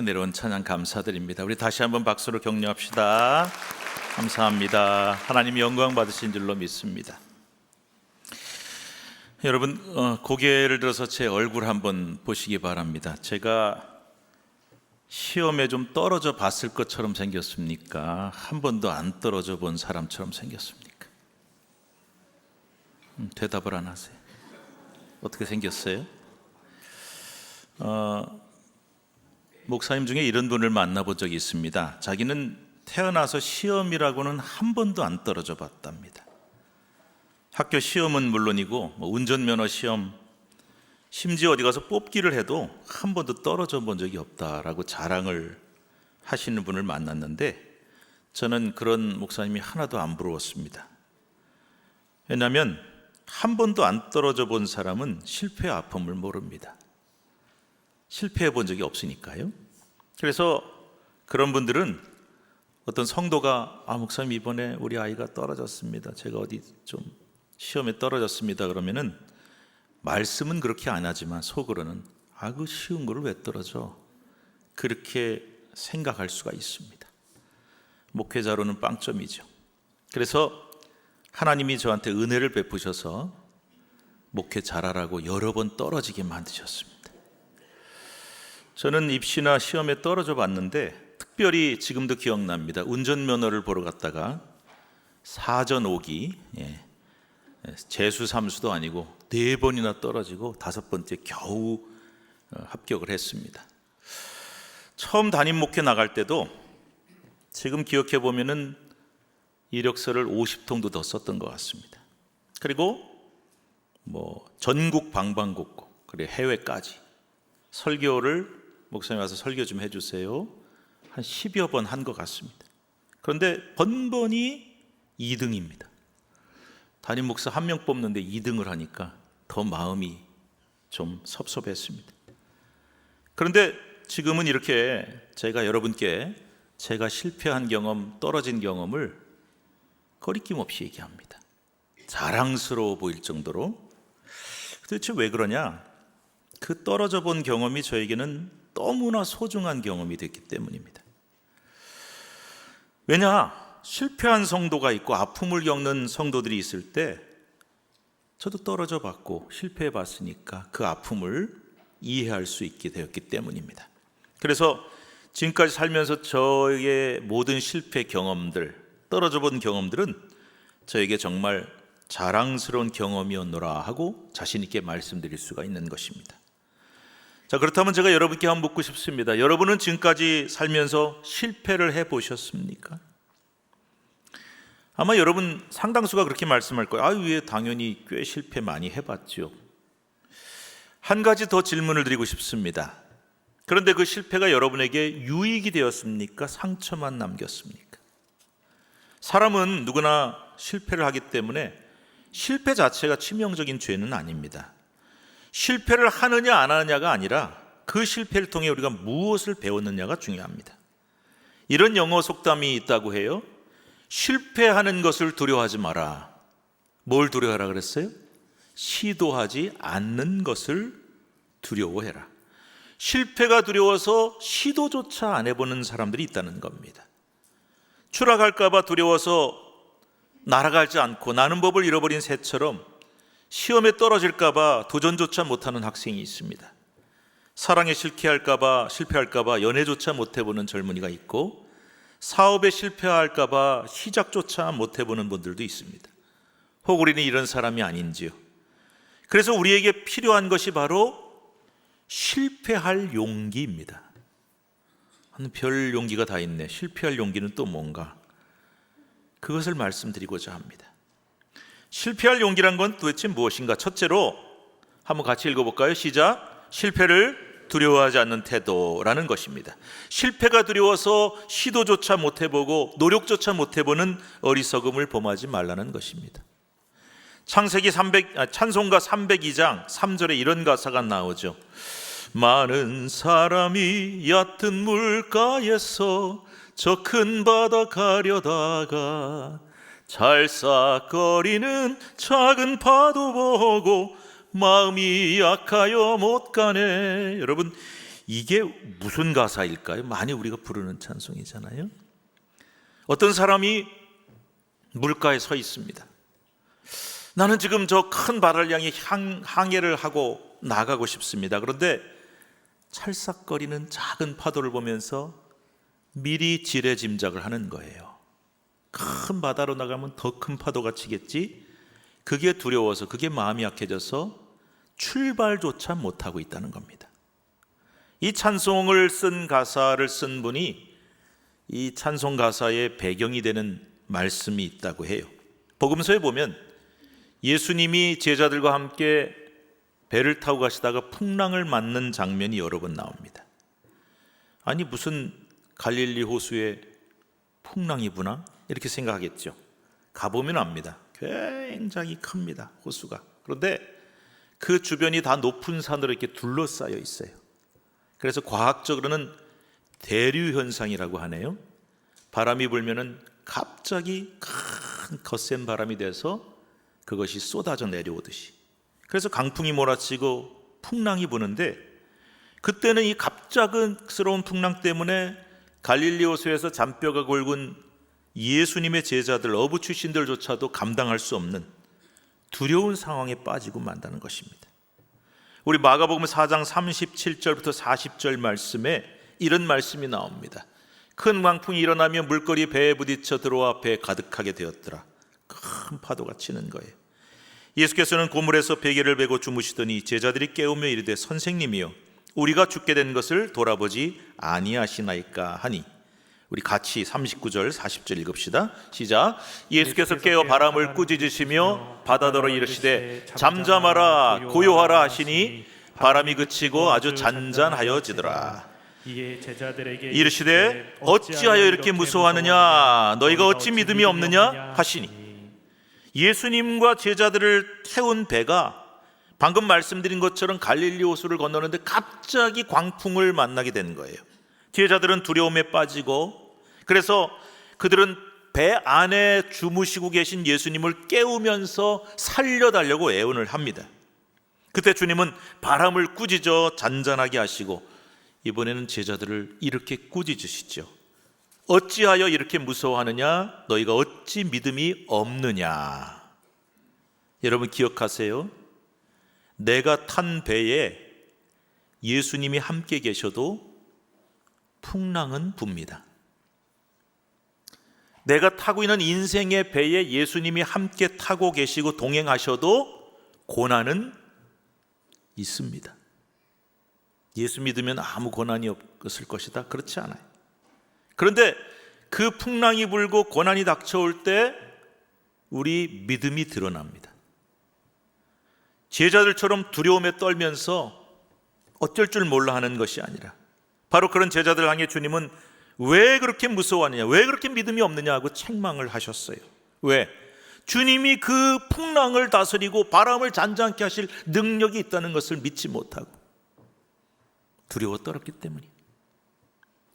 내려온 찬양 감사드립니다. 우리 다시 한번 박수로 격려합시다. 감사합니다. 하나님 영광 받으신 줄로 믿습니다. 여러분 고개를 들어서 제 얼굴 한번 보시기 바랍니다. 제가 시험에 좀 떨어져 봤을 것처럼 생겼습니까? 한 번도 안 떨어져 본 사람처럼 생겼습니까? 대답을 안 하세요. 어떻게 생겼어요? 목사님 중에 이런 분을 만나본 적이 있습니다. 자기는 태어나서 시험이라고는 한 번도 안 떨어져 봤답니다. 학교 시험은 물론이고 운전면허 시험, 심지어 어디 가서 뽑기를 해도 한 번도 떨어져 본 적이 없다라고 자랑을 하시는 분을 만났는데, 저는 그런 목사님이 하나도 안 부러웠습니다. 왜냐하면 한 번도 안 떨어져 본 사람은 실패의 아픔을 모릅니다. 실패해 본 적이 없으니까요. 그래서 그런 분들은 어떤 성도가 목사님 이번에 우리 아이가 떨어졌습니다, 제가 어디 좀 시험에 떨어졌습니다 그러면은 말씀은 그렇게 안 하지만 속으로는 그 쉬운 거를 왜 떨어져, 그렇게 생각할 수가 있습니다. 목회자로는 빵점이죠. 그래서 하나님이 저한테 은혜를 베푸셔서 목회 잘하라고 여러 번 떨어지게 만드셨습니다. 저는 입시나 시험에 떨어져 봤는데 특별히 지금도 기억납니다. 운전면허를 보러 갔다가 사전 오기, 재수 삼수도 아니고 4번이나 떨어지고 5번째 겨우 합격을 했습니다. 처음 담임 목회 나갈 때도 지금 기억해 보면은 이력서를 50통도 더 썼던 것 같습니다. 그리고 전국 방방곡곡, 그리고 해외까지 설교를 목사님 와서 설교 좀 해주세요 한 10여 번 한 것 같습니다. 그런데 번번이 2등입니다. 담임 목사 한 명 뽑는데 2등을 하니까 더 마음이 좀 섭섭했습니다. 그런데 지금은 이렇게 제가 여러분께 제가 실패한 경험, 떨어진 경험을 거리낌 없이 얘기합니다. 자랑스러워 보일 정도로. 도대체 왜 그러냐? 그 떨어져 본 경험이 저에게는 너무나 소중한 경험이 됐기 때문입니다. 왜냐? 실패한 성도가 있고 아픔을 겪는 성도들이 있을 때 저도 떨어져 봤고 실패해 봤으니까 그 아픔을 이해할 수 있게 되었기 때문입니다. 그래서 지금까지 살면서 저의 모든 실패 경험들, 떨어져 본 경험들은 저에게 정말 자랑스러운 경험이었노라 하고 자신 있게 말씀드릴 수가 있는 것입니다. 자, 그렇다면 제가 여러분께 한번 묻고 싶습니다. 여러분은 지금까지 살면서 실패를 해보셨습니까? 아마 여러분 상당수가 그렇게 말씀할 거예요. 왜 당연히 꽤 실패 많이 해봤죠. 한 가지 더 질문을 드리고 싶습니다. 그런데 그 실패가 여러분에게 유익이 되었습니까? 상처만 남겼습니까? 사람은 누구나 실패를 하기 때문에 실패 자체가 치명적인 죄는 아닙니다. 실패를 하느냐 안 하느냐가 아니라 그 실패를 통해 우리가 무엇을 배웠느냐가 중요합니다. 이런 영어 속담이 있다고 해요. 실패하는 것을 두려워하지 마라. 뭘 두려워하라 그랬어요? 시도하지 않는 것을 두려워해라. 실패가 두려워서 시도조차 안 해보는 사람들이 있다는 겁니다. 추락할까 봐 두려워서 날아가지 않고 나는 법을 잃어버린 새처럼 시험에 떨어질까 봐 도전조차 못하는 학생이 있습니다. 사랑에 실패할까 봐 연애조차 못해보는 젊은이가 있고, 사업에 실패할까 봐 시작조차 못해보는 분들도 있습니다. 혹 우리는 이런 사람이 아닌지요? 그래서 우리에게 필요한 것이 바로 실패할 용기입니다. 별 용기가 다 있네. 실패할 용기는 또 뭔가? 그것을 말씀드리고자 합니다. 실패할 용기란 건 도대체 무엇인가? 첫째로 한번 같이 읽어볼까요? 시작. 실패를 두려워하지 않는 태도라는 것입니다. 실패가 두려워서 시도조차 못해보고 노력조차 못해보는 어리석음을 범하지 말라는 것입니다. 찬송가 302장 3절에 이런 가사가 나오죠. 많은 사람이 얕은 물가에서 저 큰 바다 가려다가 찰싹거리는 작은 파도 보고 마음이 약하여 못 가네. 여러분, 이게 무슨 가사일까요? 많이 우리가 부르는 찬송이잖아요. 어떤 사람이 물가에 서 있습니다. 나는 지금 저 큰 바다를 향해 항해를 하고 나가고 싶습니다. 그런데 찰싹거리는 작은 파도를 보면서 미리 지레짐작을 하는 거예요. 큰 바다로 나가면 더 큰 파도가 치겠지. 그게 두려워서, 그게 마음이 약해져서 출발조차 못하고 있다는 겁니다. 이 찬송을 쓴 가사를 쓴 분이 이 찬송 가사의 배경이 되는 말씀이 있다고 해요. 복음서에 보면 예수님이 제자들과 함께 배를 타고 가시다가 풍랑을 맞는 장면이 여러 번 나옵니다. 아니 무슨 갈릴리 호수에 풍랑이 부나? 이렇게 생각하겠죠. 가보면 압니다. 굉장히 큽니다, 호수가. 그런데 그 주변이 다 높은 산으로 이렇게 둘러싸여 있어요. 그래서 과학적으로는 대류 현상이라고 하네요. 바람이 불면은 갑자기 큰 거센 바람이 돼서 그것이 쏟아져 내려오듯이. 그래서 강풍이 몰아치고 풍랑이 부는데, 그때는 이 갑작스러운 풍랑 때문에 갈릴리 호수에서 잔뼈가 굵은 예수님의 제자들, 어부 출신들조차도 감당할 수 없는 두려운 상황에 빠지고 만다는 것입니다. 우리 마가복음 4장 37절부터 40절 말씀에 이런 말씀이 나옵니다. 큰 광풍이 일어나며 물거리 배에 부딪혀 들어와 배에 가득하게 되었더라. 큰 파도가 치는 거예요. 예수께서는 고물에서 베개를 베고 주무시더니 제자들이 깨우며 이르되 선생님이여 우리가 죽게 된 것을 돌아보지 아니하시나이까 하니. 우리 같이 39절 40절 읽읍시다. 시작. 예수께서 깨어 바람을 꾸짖으시며 바다더러 이르시되 잠잠하라 고요하라 하시니 바람이 그치고 아주 잔잔하여지더라. 이르시되 어찌하여 이렇게 무서워하느냐 너희가 어찌 믿음이 없느냐 하시니. 예수님과 제자들을 태운 배가 방금 말씀드린 것처럼 갈릴리 호수를 건너는데 갑자기 광풍을 만나게 된 거예요. 제자들은 두려움에 빠지고, 그래서 그들은 배 안에 주무시고 계신 예수님을 깨우면서 살려달라고 애원을 합니다. 그때 주님은 바람을 꾸짖어 잔잔하게 하시고 이번에는 제자들을 이렇게 꾸짖으시죠. 어찌하여 이렇게 무서워하느냐 너희가 어찌 믿음이 없느냐. 여러분 기억하세요. 내가 탄 배에 예수님이 함께 계셔도 풍랑은 붑니다. 내가 타고 있는 인생의 배에 예수님이 함께 타고 계시고 동행하셔도 고난은 있습니다. 예수 믿으면 아무 고난이 없을 것이다, 그렇지 않아요. 그런데 그 풍랑이 불고 고난이 닥쳐올 때 우리 믿음이 드러납니다. 제자들처럼 두려움에 떨면서 어쩔 줄 몰라 하는 것이 아니라 바로 그런 제자들 향해 주님은 왜 그렇게 무서워하느냐, 왜 그렇게 믿음이 없느냐 하고 책망을 하셨어요. 왜? 주님이 그 풍랑을 다스리고 바람을 잔잔케 하실 능력이 있다는 것을 믿지 못하고 두려워 떨었기 때문이에요.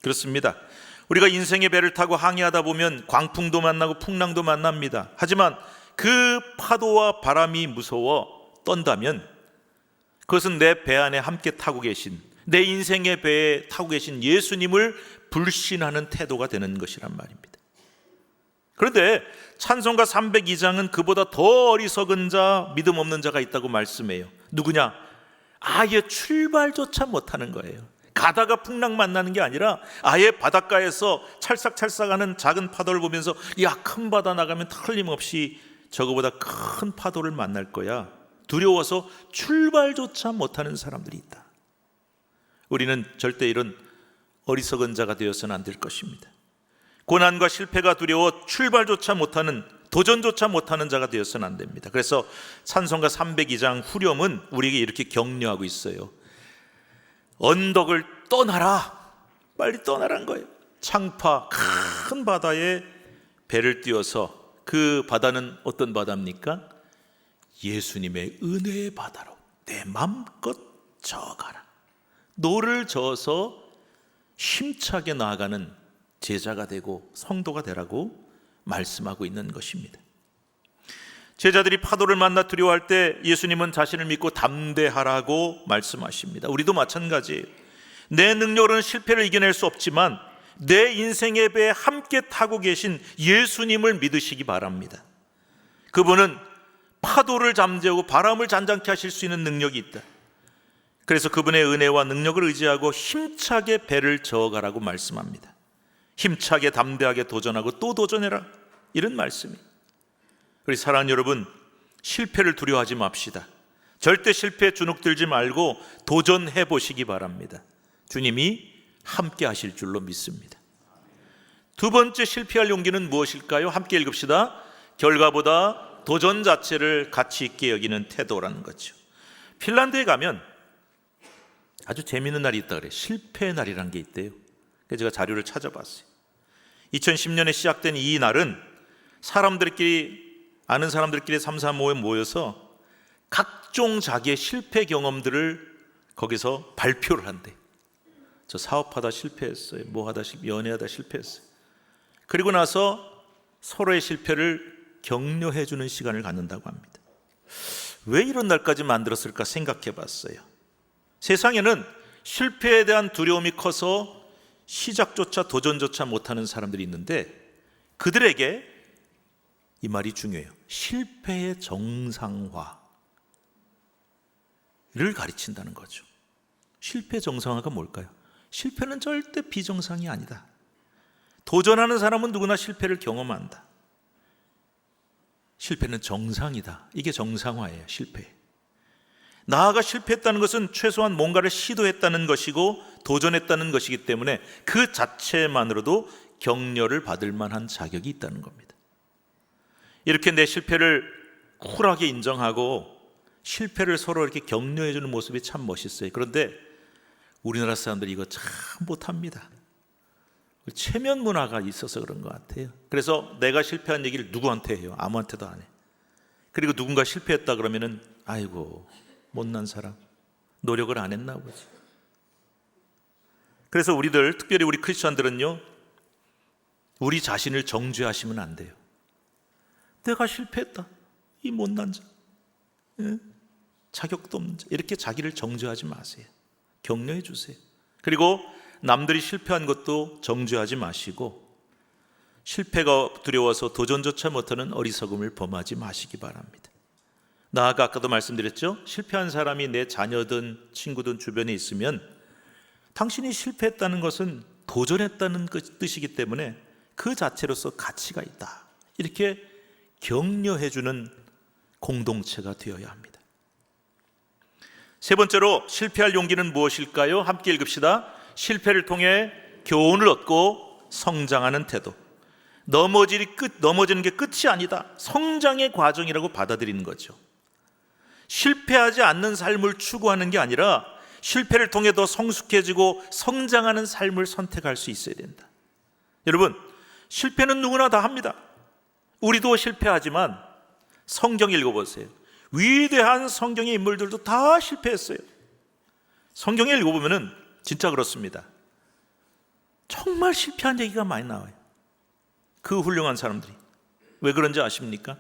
그렇습니다. 우리가 인생의 배를 타고 항해하다 보면 광풍도 만나고 풍랑도 만납니다. 하지만 그 파도와 바람이 무서워 떤다면 그것은 내 배 안에 함께 타고 계신, 내 인생의 배에 타고 계신 예수님을 불신하는 태도가 되는 것이란 말입니다. 그런데 찬송가 302장은 그보다 더 어리석은 자, 믿음 없는 자가 있다고 말씀해요. 누구냐? 아예 출발조차 못하는 거예요. 가다가 풍랑 만나는 게 아니라 아예 바닷가에서 찰싹찰싹하는 작은 파도를 보면서 야, 큰 바다 나가면 틀림없이 저거보다 큰 파도를 만날 거야, 두려워서 출발조차 못하는 사람들이 있다. 우리는 절대 이런 어리석은 자가 되어서는 안 될 것입니다. 고난과 실패가 두려워 출발조차 못하는, 도전조차 못하는 자가 되어서는 안 됩니다. 그래서 찬송가 302장 후렴은 우리에게 이렇게 격려하고 있어요. 언덕을 떠나라, 빨리 떠나라는 거예요. 창파 큰 바다에 배를 띄워서, 그 바다는 어떤 바다입니까? 예수님의 은혜의 바다로 내 맘껏 저어가라. 노를 저어서 힘차게 나아가는 제자가 되고 성도가 되라고 말씀하고 있는 것입니다. 제자들이 파도를 만나 두려워할 때 예수님은 자신을 믿고 담대하라고 말씀하십니다. 우리도 마찬가지예요. 내 능력으로는 실패를 이겨낼 수 없지만 내 인생의 배에 함께 타고 계신 예수님을 믿으시기 바랍니다. 그분은 파도를 잠재우고 바람을 잔잔케 하실 수 있는 능력이 있다. 그래서 그분의 은혜와 능력을 의지하고 힘차게 배를 저어가라고 말씀합니다. 힘차게 담대하게 도전하고 또 도전해라, 이런 말씀이. 우리 사랑하는 여러분, 실패를 두려워하지 맙시다. 절대 실패에 주눅들지 말고 도전해 보시기 바랍니다. 주님이 함께 하실 줄로 믿습니다. 두 번째 실패할 용기는 무엇일까요? 함께 읽읍시다. 결과보다 도전 자체를 가치 있게 여기는 태도라는 거죠. 핀란드에 가면 아주 재미있는 날이 있다 그래요. 실패의 날이라는 게 있대요. 그래서 제가 자료를 찾아봤어요. 2010년에 시작된 이 날은 아는 사람들끼리 3, 4 모여서 각종 자기의 실패 경험들을 거기서 발표를 한대. 저 사업하다 실패했어요. 연애하다 실패했어요. 그리고 나서 서로의 실패를 격려해 주는 시간을 갖는다고 합니다. 왜 이런 날까지 만들었을까 생각해 봤어요. 세상에는 실패에 대한 두려움이 커서 시작조차 도전조차 못하는 사람들이 있는데, 그들에게 이 말이 중요해요. 실패의 정상화를 가르친다는 거죠. 실패 정상화가 뭘까요? 실패는 절대 비정상이 아니다. 도전하는 사람은 누구나 실패를 경험한다. 실패는 정상이다. 이게 정상화예요. 실패. 나아가 실패했다는 것은 최소한 뭔가를 시도했다는 것이고 도전했다는 것이기 때문에 그 자체만으로도 격려를 받을 만한 자격이 있다는 겁니다. 이렇게 내 실패를 쿨하게 인정하고 실패를 서로 이렇게 격려해 주는 모습이 참 멋있어요. 그런데 우리나라 사람들이 이거 참 못합니다. 체면 문화가 있어서 그런 것 같아요. 그래서 내가 실패한 얘기를 누구한테 해요? 아무한테도 안 해. 그리고 누군가 실패했다 그러면은 아이고 못난 사람, 노력을 안 했나 보지. 그래서 우리들, 특별히 우리 크리스천들은요, 우리 자신을 정죄하시면 안 돼요. 내가 실패했다, 이 못난 자, 자격도 없는 자, 이렇게 자기를 정죄하지 마세요. 격려해 주세요. 그리고 남들이 실패한 것도 정죄하지 마시고 실패가 두려워서 도전조차 못하는 어리석음을 범하지 마시기 바랍니다. 나아가 아까도 말씀드렸죠? 실패한 사람이 내 자녀든 친구든 주변에 있으면 당신이 실패했다는 것은 도전했다는 뜻이기 때문에 그 자체로서 가치가 있다, 이렇게 격려해주는 공동체가 되어야 합니다. 세 번째로 실패할 용기는 무엇일까요? 함께 읽읍시다. 실패를 통해 교훈을 얻고 성장하는 태도. 넘어지는 게 끝이 아니다, 성장의 과정이라고 받아들이는 거죠. 실패하지 않는 삶을 추구하는 게 아니라 실패를 통해 더 성숙해지고 성장하는 삶을 선택할 수 있어야 된다. 여러분, 실패는 누구나 다 합니다. 우리도 실패하지만 성경 읽어보세요. 위대한 성경의 인물들도 다 실패했어요. 성경에 읽어보면 진짜 그렇습니다. 정말 실패한 얘기가 많이 나와요. 그 훌륭한 사람들이. 왜 그런지 아십니까?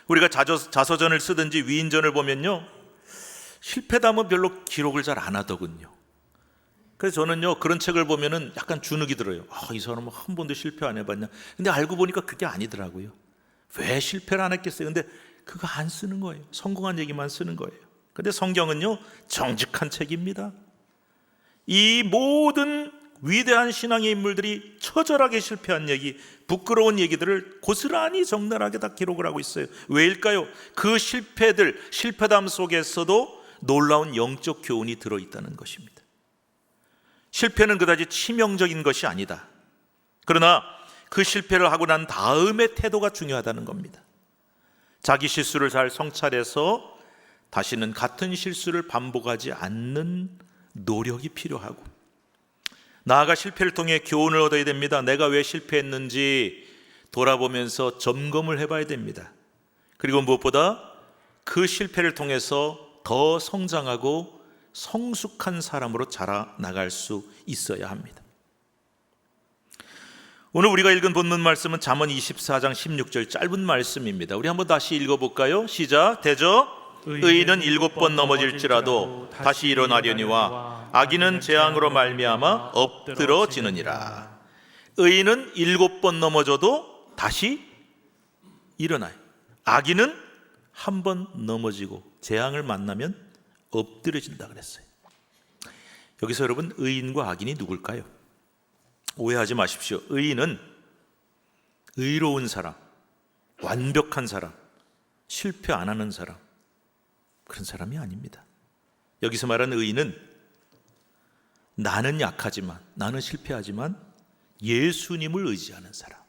우리가 자서전을 쓰든지 위인전을 보면요, 실패담은 별로 기록을 잘 안 하더군요. 그래서 저는요, 그런 책을 보면은 약간 주눅이 들어요. 이 사람은 한 번도 실패 안 해봤냐? 근데 알고 보니까 그게 아니더라고요. 왜 실패를 안 했겠어요? 근데 그거 안 쓰는 거예요. 성공한 얘기만 쓰는 거예요. 근데 성경은요, 정직한 책입니다. 이 모든 위대한 신앙의 인물들이 처절하게 실패한 얘기, 부끄러운 얘기들을 고스란히 적나라하게 다 기록을 하고 있어요. 왜일까요? 그 실패담 속에서도 놀라운 영적 교훈이 들어있다는 것입니다. 실패는 그다지 치명적인 것이 아니다. 그러나 그 실패를 하고 난 다음의 태도가 중요하다는 겁니다. 자기 실수를 잘 성찰해서 다시는 같은 실수를 반복하지 않는 노력이 필요하고, 나아가 실패를 통해 교훈을 얻어야 됩니다. 내가 왜 실패했는지 돌아보면서 점검을 해봐야 됩니다. 그리고 무엇보다 그 실패를 통해서 더 성장하고 성숙한 사람으로 자라나갈 수 있어야 합니다. 오늘 우리가 읽은 본문 말씀은 잠언 24장 16절 짧은 말씀입니다. 우리 한번 다시 읽어볼까요? 시작. 대저 의인은 7번 넘어질지라도 다시 일어나려니와 악인은 재앙으로 말미암아 엎드러지느니라. 의인은 7번 넘어져도 다시 일어나요. 악인은 한 번 넘어지고 재앙을 만나면 엎드려진다 그랬어요. 여기서 여러분, 의인과 악인이 누굴까요? 오해하지 마십시오. 의인은 의로운 사람, 완벽한 사람, 실패 안 하는 사람, 그런 사람이 아닙니다. 여기서 말하는 의인은 나는 약하지만, 나는 실패하지만 예수님을 의지하는 사람,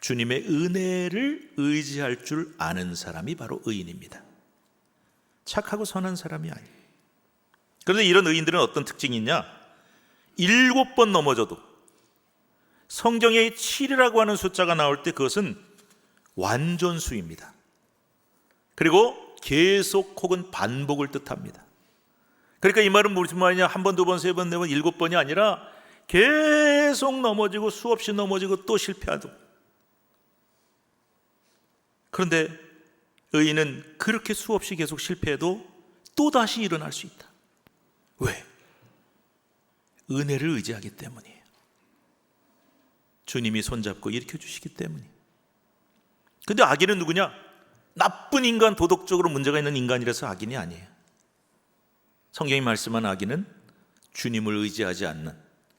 주님의 은혜를 의지할 줄 아는 사람이 바로 의인입니다. 착하고 선한 사람이 아니에요. 그런데 이런 의인들은 어떤 특징이 있냐? 7번 넘어져도 성경에 7이라고 하는 숫자가 나올 때 그것은 완전수입니다. 그리고 계속 혹은 반복을 뜻합니다. 그러니까 이 말은 무슨 말이냐? 한 번, 두 번, 세 번, 네 번, 7번이 아니라 계속 넘어지고 수없이 넘어지고 또 실패하고. 그런데 의인은 그렇게 수없이 계속 실패해도 또다시 일어날 수 있다. 왜? 은혜를 의지하기 때문이에요. 주님이 손잡고 일으켜주시기 때문이에요. 근데 악인은 누구냐? 나쁜 인간, 도덕적으로 문제가 있는 인간이라서 악인이 아니에요. 성경이 말씀한 악인은 주님을 의지하지 않는,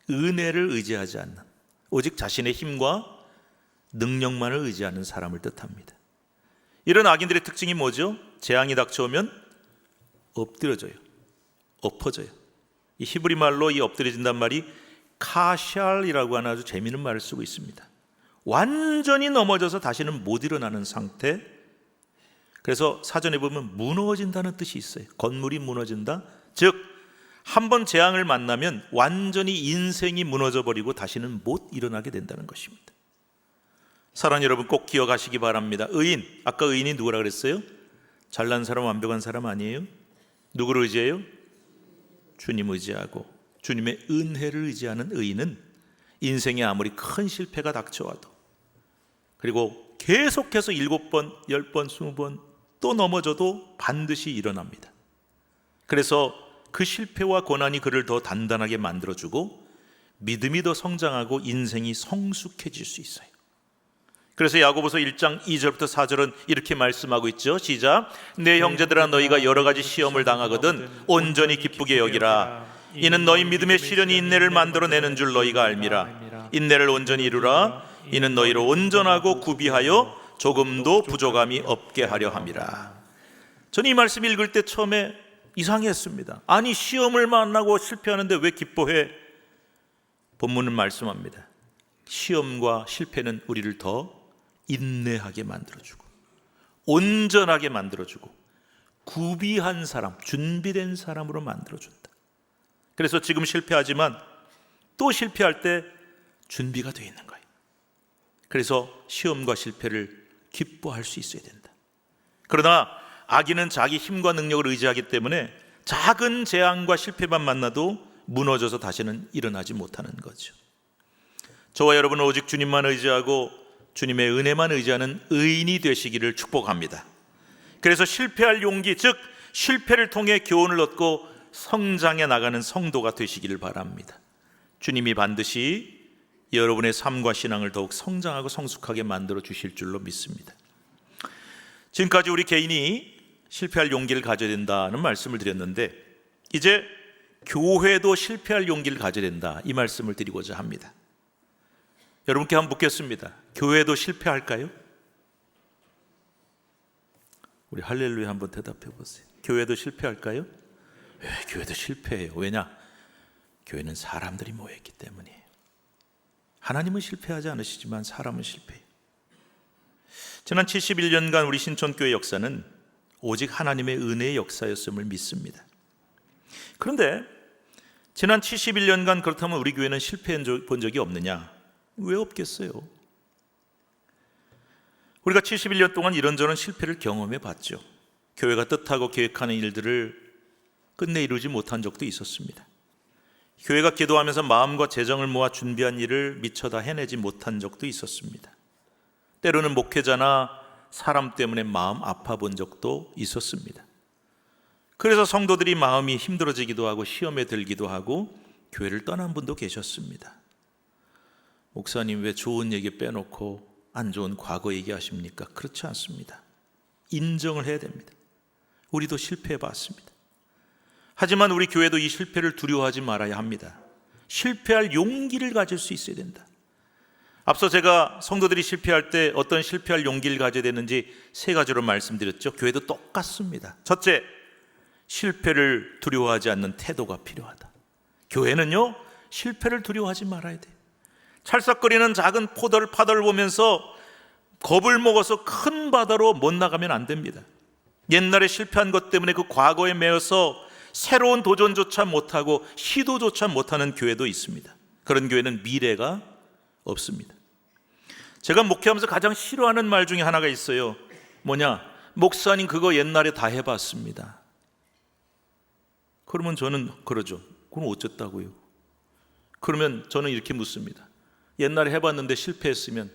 은혜를 의지하지 않는, 오직 자신의 힘과 능력만을 의지하는 사람을 뜻합니다. 이런 악인들의 특징이 뭐죠? 재앙이 닥쳐오면 엎드려져요. 엎어져요. 이 히브리 말로 이 엎드려진단 말이 카샬이라고 하는 아주 재미있는 말을 쓰고 있습니다. 완전히 넘어져서 다시는 못 일어나는 상태. 그래서 사전에 보면 무너진다는 뜻이 있어요. 건물이 무너진다. 즉, 한번 재앙을 만나면 완전히 인생이 무너져 버리고 다시는 못 일어나게 된다는 것입니다. 사랑하는 여러분, 꼭 기억하시기 바랍니다. 의인, 아까 의인이 누구라 그랬어요? 잘난 사람, 완벽한 사람 아니에요? 누구를 의지해요? 주님 의지하고 주님의 은혜를 의지하는 의인은 인생에 아무리 큰 실패가 닥쳐와도, 그리고 계속해서 7번, 10번, 20번 또 넘어져도 반드시 일어납니다. 그래서 그 실패와 고난이 그를 더 단단하게 만들어주고 믿음이 더 성장하고 인생이 성숙해질 수 있어요. 그래서 야고보서 1장 2절부터 4절은 이렇게 말씀하고 있죠. 시작. 내 형제들아, 너희가 여러 가지 시험을 당하거든 온전히 기쁘게 여기라. 이는 너희 믿음의 시련이 인내를 만들어내는 줄 너희가 알미라. 인내를 온전히 이루라. 이는 너희를 온전하고 구비하여 조금도 부족함이 없게 하려 함이라. 저는 이 말씀 읽을 때 처음에 이상했습니다. 아니, 시험을 만나고 실패하는데 왜 기뻐해? 본문은 말씀합니다. 시험과 실패는 우리를 더 인내하게 만들어주고 온전하게 만들어주고 구비한 사람, 준비된 사람으로 만들어준다. 그래서 지금 실패하지만 또 실패할 때 준비가 되어 있는 거예요. 그래서 시험과 실패를 기뻐할 수 있어야 된다. 그러나 악인은 자기 힘과 능력을 의지하기 때문에 작은 재앙과 실패만 만나도 무너져서 다시는 일어나지 못하는 거죠. 저와 여러분은 오직 주님만 의지하고 주님의 은혜만 의지하는 의인이 되시기를 축복합니다. 그래서 실패할 용기, 즉 실패를 통해 교훈을 얻고 성장해 나가는 성도가 되시기를 바랍니다. 주님이 반드시 여러분의 삶과 신앙을 더욱 성장하고 성숙하게 만들어 주실 줄로 믿습니다. 지금까지 우리 개인이 실패할 용기를 가져야 된다는 말씀을 드렸는데, 이제 교회도 실패할 용기를 가져야 된다, 이 말씀을 드리고자 합니다. 여러분께 한번 묻겠습니다. 교회도 실패할까요? 우리 할렐루야 한번 대답해 보세요. 교회도 실패할까요? 왜 교회도 실패해요? 왜냐? 교회는 사람들이 모여있기 때문이에요. 하나님은 실패하지 않으시지만 사람은 실패해요. 지난 71년간 우리 신촌교회 역사는 오직 하나님의 은혜의 역사였음을 믿습니다. 그런데 지난 71년간 그렇다면 우리 교회는 실패해 본 적이 없느냐? 왜 없겠어요? 우리가 71년 동안 이런저런 실패를 경험해 봤죠. 교회가 뜻하고 계획하는 일들을 끝내 이루지 못한 적도 있었습니다. 교회가 기도하면서 마음과 재정을 모아 준비한 일을 미처 다 해내지 못한 적도 있었습니다. 때로는 목회자나 사람 때문에 마음 아파 본 적도 있었습니다. 그래서 성도들이 마음이 힘들어지기도 하고 시험에 들기도 하고 교회를 떠난 분도 계셨습니다. 목사님, 왜 좋은 얘기 빼놓고 안 좋은 과거 얘기하십니까? 그렇지 않습니다. 인정을 해야 됩니다. 우리도 실패해 봤습니다. 하지만 우리 교회도 이 실패를 두려워하지 말아야 합니다. 실패할 용기를 가질 수 있어야 된다. 앞서 제가 성도들이 실패할 때 어떤 실패할 용기를 가져야 되는지 3가지로 말씀드렸죠. 교회도 똑같습니다. 첫째, 실패를 두려워하지 않는 태도가 필요하다. 교회는요, 실패를 두려워하지 말아야 돼요. 찰싹거리는 작은 파도를 보면서 겁을 먹어서 큰 바다로 못 나가면 안 됩니다. 옛날에 실패한 것 때문에 그 과거에 매여서 새로운 도전조차 못하고 시도조차 못하는 교회도 있습니다. 그런 교회는 미래가 없습니다. 제가 목회하면서 가장 싫어하는 말 중에 하나가 있어요. 뭐냐? 목사님, 그거 옛날에 다 해봤습니다. 그러면 저는 그러죠. 그럼 어쨌다고요? 그러면 저는 이렇게 묻습니다. 옛날에 해봤는데 실패했으면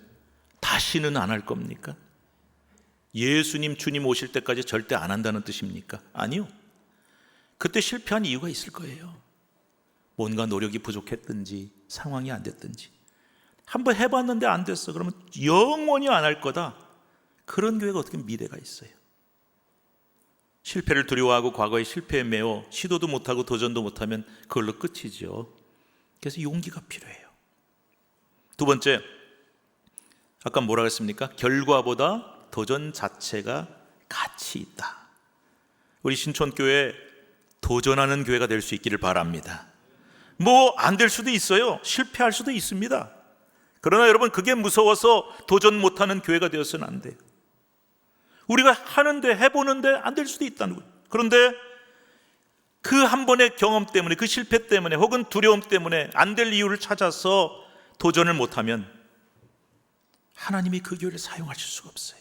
다시는 안 할 겁니까? 예수님, 주님 오실 때까지 절대 안 한다는 뜻입니까? 아니요. 그때 실패한 이유가 있을 거예요. 뭔가 노력이 부족했든지 상황이 안 됐든지. 한번 해봤는데 안 됐어. 그러면 영원히 안 할 거다. 그런 교회가 어떻게 미래가 있어요? 실패를 두려워하고 과거의 실패에 매어 시도도 못하고 도전도 못하면 그걸로 끝이죠. 그래서 용기가 필요해요. 2번째, 아까 뭐라고 했습니까? 결과보다 도전 자체가 가치 있다. 우리 신촌교회 도전하는 교회가 될 수 있기를 바랍니다. 뭐 안 될 수도 있어요. 실패할 수도 있습니다. 그러나 여러분, 그게 무서워서 도전 못하는 교회가 되어서는 안 돼요. 우리가 하는데, 해보는데 안 될 수도 있다는 거예요. 그런데 그 한 번의 경험 때문에, 그 실패 때문에 혹은 두려움 때문에 안 될 이유를 찾아서 도전을 못하면 하나님이 그 교회를 사용하실 수가 없어요.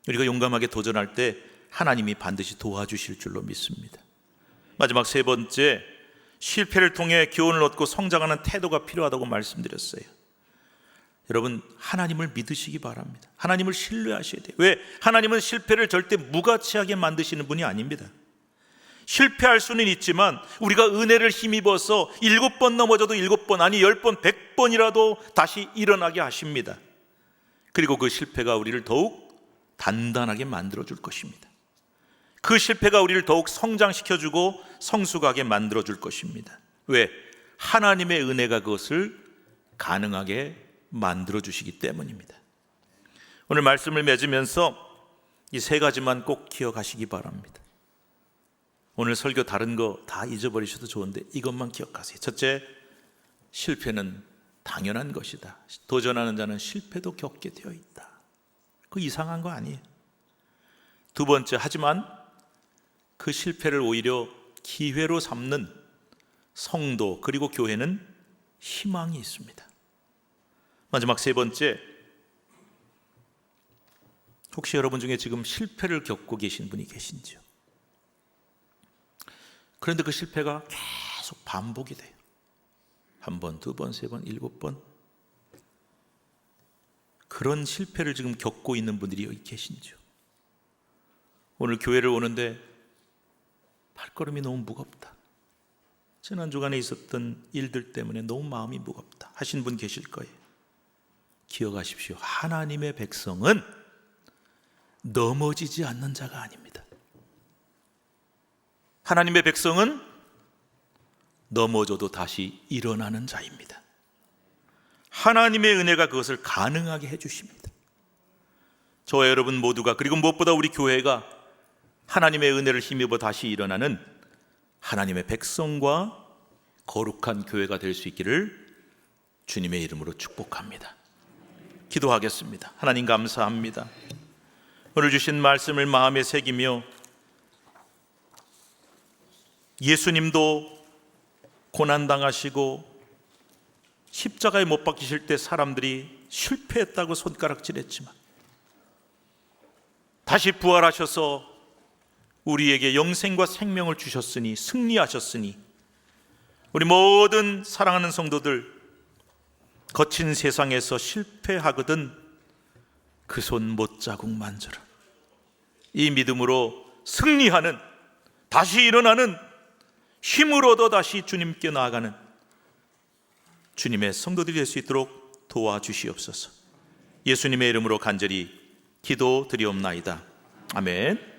우리가 용감하게 도전할 때 하나님이 반드시 도와주실 줄로 믿습니다. 마지막 3번째, 실패를 통해 교훈을 얻고 성장하는 태도가 필요하다고 말씀드렸어요. 여러분, 하나님을 믿으시기 바랍니다. 하나님을 신뢰하셔야 돼요. 왜? 하나님은 실패를 절대 무가치하게 만드시는 분이 아닙니다. 실패할 수는 있지만 우리가 은혜를 힘입어서 7번 넘어져도 7번, 아니 10번, 100번이라도 다시 일어나게 하십니다. 그리고 그 실패가 우리를 더욱 단단하게 만들어줄 것입니다. 그 실패가 우리를 더욱 성장시켜주고 성숙하게 만들어줄 것입니다. 왜? 하나님의 은혜가 그것을 가능하게 만들어주시기 때문입니다. 오늘 말씀을 맺으면서 이 3가지만 꼭 기억하시기 바랍니다. 오늘 설교 다른 거 다 잊어버리셔도 좋은데 이것만 기억하세요. 첫째, 실패는 당연한 것이다. 도전하는 자는 실패도 겪게 되어 있다. 그 이상한 거 아니에요. 2번째, 하지만 그 실패를 오히려 기회로 삼는 성도 그리고 교회는 희망이 있습니다. 마지막 3번째, 혹시 여러분 중에 지금 실패를 겪고 계신 분이 계신지요? 그런데 그 실패가 계속 반복이 돼요. 1번, 2번, 3번, 7번. 그런 실패를 지금 겪고 있는 분들이 여기 계신지요? 오늘 교회를 오는데 발걸음이 너무 무겁다. 지난 주간에 있었던 일들 때문에 너무 마음이 무겁다 하신 분 계실 거예요. 기억하십시오. 하나님의 백성은 넘어지지 않는 자가 아닙니다. 하나님의 백성은 넘어져도 다시 일어나는 자입니다. 하나님의 은혜가 그것을 가능하게 해주십니다. 저와 여러분 모두가, 그리고 무엇보다 우리 교회가 하나님의 은혜를 힘입어 다시 일어나는 하나님의 백성과 거룩한 교회가 될 수 있기를 주님의 이름으로 축복합니다. 기도하겠습니다. 하나님 감사합니다. 오늘 주신 말씀을 마음에 새기며 예수님도 고난당하시고 십자가에 못 박히실 때 사람들이 실패했다고 손가락질했지만 다시 부활하셔서 우리에게 영생과 생명을 주셨으니, 승리하셨으니 우리 모든 사랑하는 성도들, 거친 세상에서 실패하거든 그 손 못자국 만져라. 이 믿음으로 승리하는 다시 일어나는 힘을 얻어 다시 주님께 나아가는 주님의 성도들이 될 수 있도록 도와주시옵소서. 예수님의 이름으로 간절히 기도드리옵나이다. 아멘.